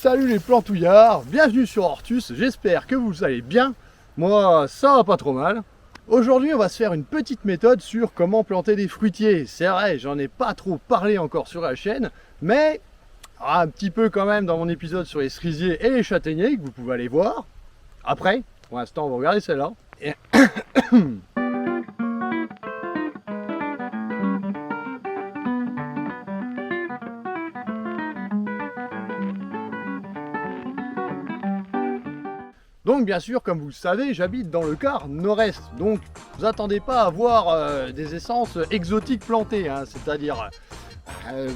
Salut les plantouillards, bienvenue sur Hortus, j'espère que vous allez bien. Moi, ça va pas trop mal. Aujourd'hui, on va se faire une petite méthode sur comment planter des fruitiers. C'est vrai, j'en ai pas trop parlé encore sur la chaîne, mais un petit peu quand même dans mon épisode sur les cerisiers et les châtaigniers, que vous pouvez aller voir. Après, pour l'instant, on va regarder celle-là. Et... Donc bien sûr, comme vous le savez, j'habite dans le quart nord-est, donc vous attendez pas à voir des essences exotiques plantées, hein, c'est-à-dire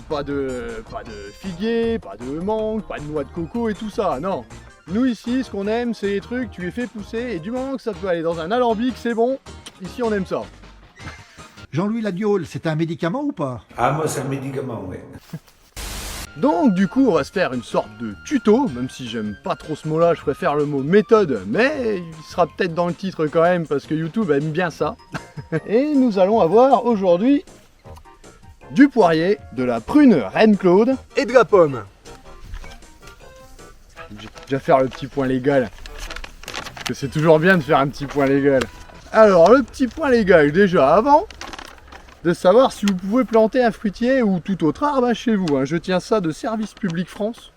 pas de figuier, pas de mangue, pas de noix de coco et tout ça, non. Nous ici, ce qu'on aime, c'est les trucs, tu les fais pousser, et du moment que ça peut aller dans un alambic, c'est bon, ici on aime ça. Jean-Louis Ladiol, c'est un médicament ou pas? Ah, moi, c'est un médicament, oui. Donc du coup on va se faire une sorte de tuto, même si j'aime pas trop ce mot là, je préfère le mot méthode, mais il sera peut-être dans le titre quand même parce que YouTube aime bien ça. Et nous allons avoir aujourd'hui du poirier, de la prune Reine Claude et de la pomme. Je vais déjà faire le petit point légal, parce que c'est toujours bien de faire un petit point légal. Alors le petit point légal déjà avant de savoir si vous pouvez planter un fruitier ou tout autre arbre chez vous. Je tiens ça de Service Public France.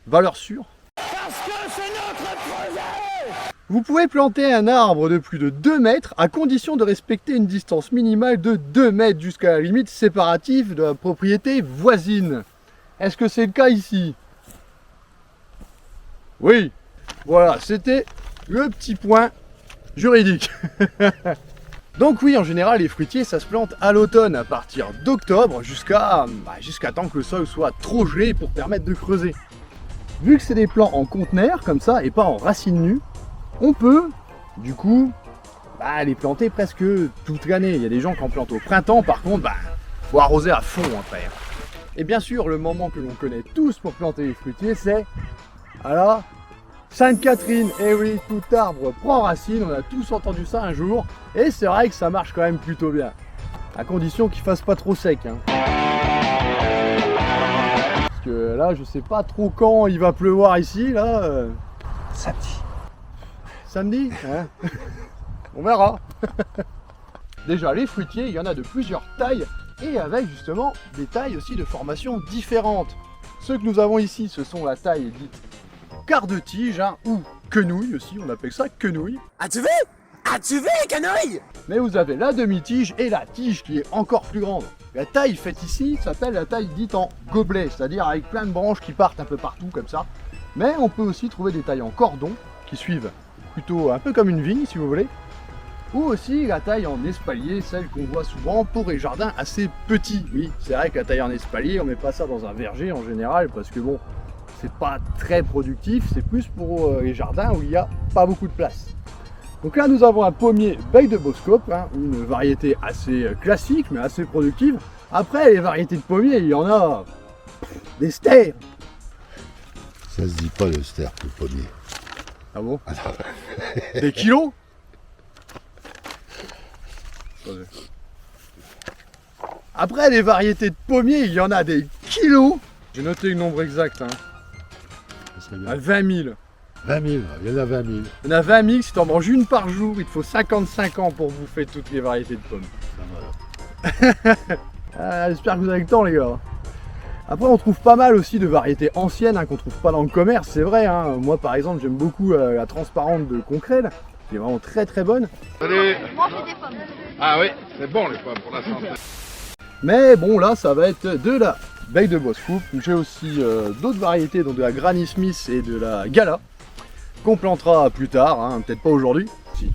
Valeur sûre. Parce que c'est notre projet. Vous pouvez planter un arbre de plus de 2 mètres à condition de respecter une distance minimale de 2 mètres jusqu'à la limite séparative de la propriété voisine. Est-ce que c'est le cas ici? Oui. Voilà, c'était le petit point juridique. Donc oui, en général, les fruitiers, ça se plante à l'automne, à partir d'octobre, jusqu'à temps que le sol soit trop gelé pour permettre de creuser. Vu que c'est des plants en conteneur, comme ça, et pas en racines nues, on peut, du coup, les planter presque toute l'année. Il y a des gens qui en plantent au printemps, par contre, faut arroser à fond après. Et bien sûr, le moment que l'on connaît tous pour planter les fruitiers, c'est à Sainte-Catherine. Et oui, tout arbre prend racine, on a tous entendu ça un jour, et c'est vrai que ça marche quand même plutôt bien, à condition qu'il fasse pas trop sec. Parce que là, je sais pas trop quand il va pleuvoir ici, là. Samedi. Samedi, hein. On verra. Déjà, les fruitiers, il y en a de plusieurs tailles, et avec justement des tailles aussi de formation différentes. Ceux que nous avons ici, ce sont la taille dite quart de tige, ou quenouille aussi, on appelle ça quenouille. As-tu vu les quenouilles? Mais vous avez la demi-tige et la tige qui est encore plus grande. La taille faite ici s'appelle la taille dite en gobelet, c'est-à-dire avec plein de branches qui partent un peu partout comme ça. Mais on peut aussi trouver des tailles en cordon qui suivent plutôt un peu comme une vigne si vous voulez. Ou aussi la taille en espalier, celle qu'on voit souvent pour les jardins assez petits. Oui, c'est vrai que la taille en espalier, on met pas ça dans un verger en général parce que bon, c'est pas très productif, c'est plus pour les jardins où il n'y a pas beaucoup de place. Donc là nous avons un pommier bec de Boskop, une variété assez classique mais assez productive. Après les variétés de pommiers, il y en a des stères. Ça se dit pas le ster, le pommier. Ah bon? Des kilos? Après les variétés de pommiers, il y en a des kilos. J'ai noté le nombre exact. À 20 000. 20 000, il y en a 20 000. Il y en a 20 000, si tu en manges une par jour, il te faut 55 ans pour bouffer toutes les variétés de pommes. J'espère que vous avez le temps les gars. Après on trouve pas mal aussi de variétés anciennes qu'on trouve pas dans le commerce, c'est vrai. Moi par exemple j'aime beaucoup la transparente de Concrède, qui est vraiment très très bonne. Allez. Moi, je fais des pommes. Ah oui, c'est bon les pommes pour la santé. Mais bon là ça va être de la bec de Boskop. J'ai aussi d'autres variétés, donc de la Granny Smith et de la Gala, qu'on plantera plus tard, peut-être pas aujourd'hui. Si.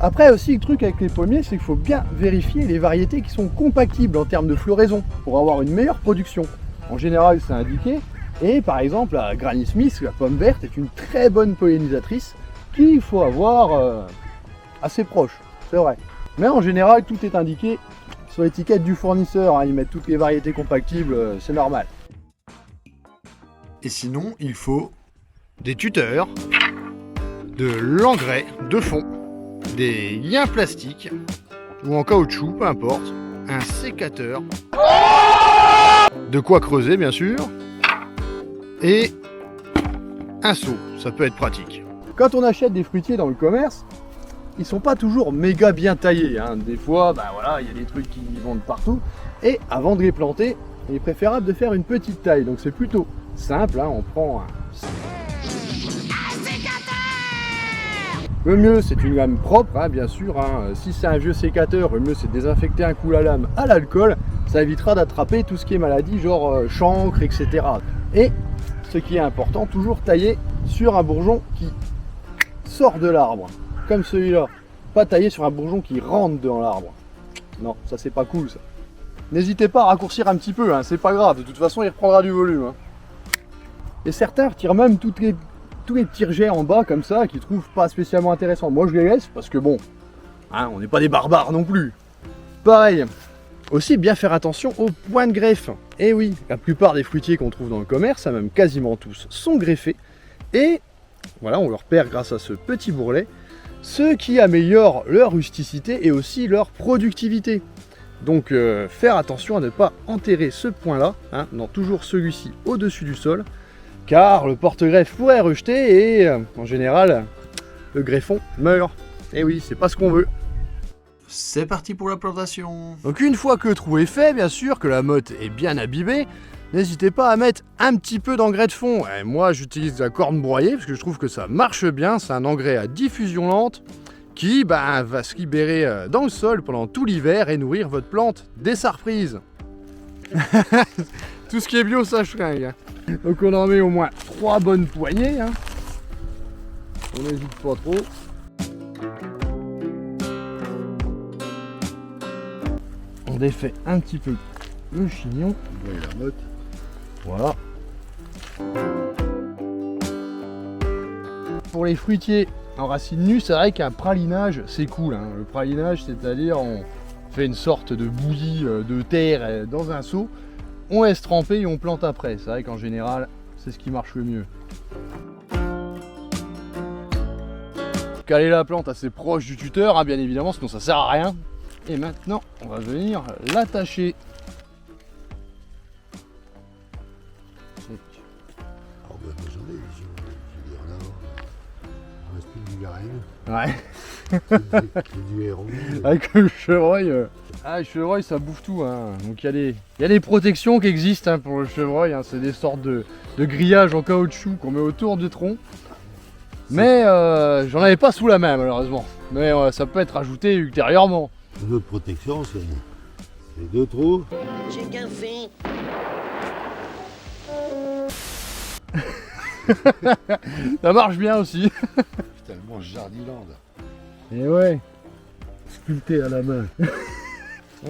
Après aussi le truc avec les pommiers, c'est qu'il faut bien vérifier les variétés qui sont compatibles en termes de floraison pour avoir une meilleure production. En général c'est indiqué, et par exemple la Granny Smith, la pomme verte, est une très bonne pollinisatrice qu'il faut avoir assez proche, c'est vrai. Mais en général tout est indiqué sur l'étiquette du fournisseur, ils mettent toutes les variétés compatibles, c'est normal. Et sinon, il faut des tuteurs, de l'engrais de fond, des liens plastiques ou en caoutchouc, peu importe, un sécateur, de quoi creuser bien sûr, et un seau, ça peut être pratique. Quand on achète des fruitiers dans le commerce, ils sont pas toujours méga bien taillés, hein. Des fois, bah voilà, il y a des trucs qui vont de partout. Et avant de les planter, il est préférable de faire une petite taille. Donc c'est plutôt simple, hein. On prend un... Le mieux, c'est une lame propre, hein, bien sûr. Hein. Si c'est un vieux sécateur, le mieux, c'est de désinfecter un coup la lame à l'alcool. Ça évitera d'attraper tout ce qui est maladie, genre chancre, etc. Et ce qui est important, toujours tailler sur un bourgeon qui sort de l'arbre. Comme celui-là, pas tailler sur un bourgeon qui rentre dans l'arbre. Non, ça c'est pas cool ça. N'hésitez pas à raccourcir un petit peu, hein, c'est pas grave, de toute façon il reprendra du volume. Hein. Et certains retirent même tous les petits rejets en bas comme ça, qu'ils trouvent pas spécialement intéressants. Moi je les laisse parce que bon, hein, on n'est pas des barbares non plus. Pareil, aussi bien faire attention aux points de greffe. Et oui, la plupart des fruitiers qu'on trouve dans le commerce, même quasiment tous, sont greffés. Et voilà, on leur perd grâce à ce petit bourrelet, ce qui améliore leur rusticité et aussi leur productivité. Donc faire attention à ne pas enterrer ce point-là, hein, dans toujours celui-ci au-dessus du sol, car le porte-greffe pourrait rejeter et en général, le greffon meurt. Et oui, c'est pas ce qu'on veut. C'est parti pour la plantation. Donc une fois que le trou est fait, bien sûr, que la motte est bien abîmée, n'hésitez pas à mettre un petit peu d'engrais de fond. Et moi j'utilise la corne broyée parce que je trouve que ça marche bien, c'est un engrais à diffusion lente qui va se libérer dans le sol pendant tout l'hiver et nourrir votre plante dès sa reprise. Tout ce qui est bio ça fringue. Hein. Donc on en met au moins 3 bonnes poignées. Hein. On n'hésite pas trop. On défait un petit peu le chignon. Ouais, la motte. Voilà. Pour les fruitiers en racines nues, c'est vrai qu'un pralinage, c'est cool. Hein. Le pralinage, c'est-à-dire on fait une sorte de bouillie de terre dans un seau, on laisse tremper et on plante après. C'est vrai qu'en général, c'est ce qui marche le mieux. Caler la plante assez proche du tuteur, hein, bien évidemment, sinon ça sert à rien. Et maintenant, on va venir l'attacher. Ah bah j'en ai, je vais dire là. Il reste plus de garenne. Ouais. C'est du héron. Avec le chevreuil. Le chevreuil ça bouffe tout. Hein. Donc il y a des protections qui existent hein, pour le chevreuil. Hein. C'est des sortes de grillages en caoutchouc qu'on met autour du tronc. Mais j'en avais pas sous la main malheureusement. Mais ça peut être ajouté ultérieurement. Une autre protection, c'est 2 trous. J'ai bien fait. Ça marche bien aussi. Tellement Jardiland. Et ouais. Sculpté à la main.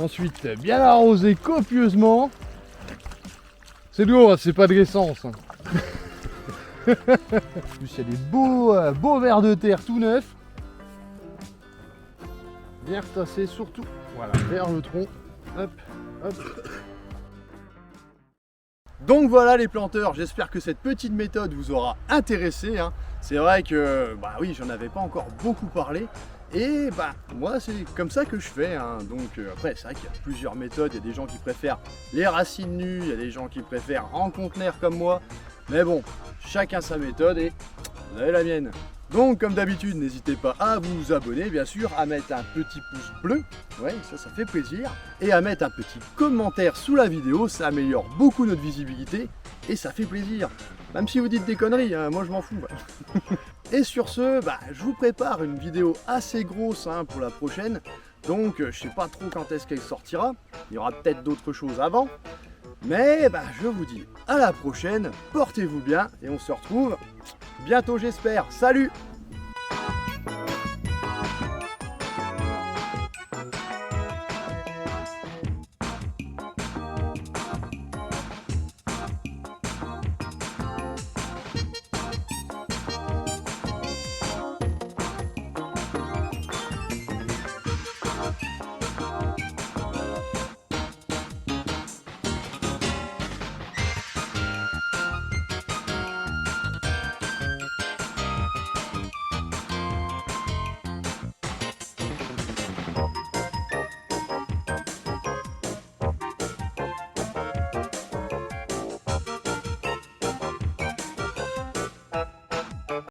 Ensuite, bien arroser copieusement. C'est de l'eau, hein, c'est pas de l'essence. Hein. En plus, il y a des beaux vers de terre tout neufs. Bien retassés surtout. Voilà, vers le tronc. Hop, hop. Donc voilà les planteurs, j'espère que cette petite méthode vous aura intéressé. Hein. C'est vrai que, bah oui, j'en avais pas encore beaucoup parlé. Et bah moi c'est comme ça que je fais. Hein. Donc après c'est vrai qu'il y a plusieurs méthodes, il y a des gens qui préfèrent les racines nues, il y a des gens qui préfèrent en conteneur comme moi. Mais bon, chacun sa méthode et vous avez la mienne. Donc comme d'habitude, n'hésitez pas à vous abonner, bien sûr, à mettre un petit pouce bleu, ouais, ça fait plaisir, et à mettre un petit commentaire sous la vidéo, ça améliore beaucoup notre visibilité, et ça fait plaisir. Même si vous dites des conneries, hein, moi je m'en fous. Ouais. Et sur ce, bah, je vous prépare une vidéo assez grosse hein, pour la prochaine, donc je sais pas trop quand est-ce qu'elle sortira, il y aura peut-être d'autres choses avant, mais bah, je vous dis à la prochaine, portez-vous bien, et on se retrouve bientôt j'espère. Salut!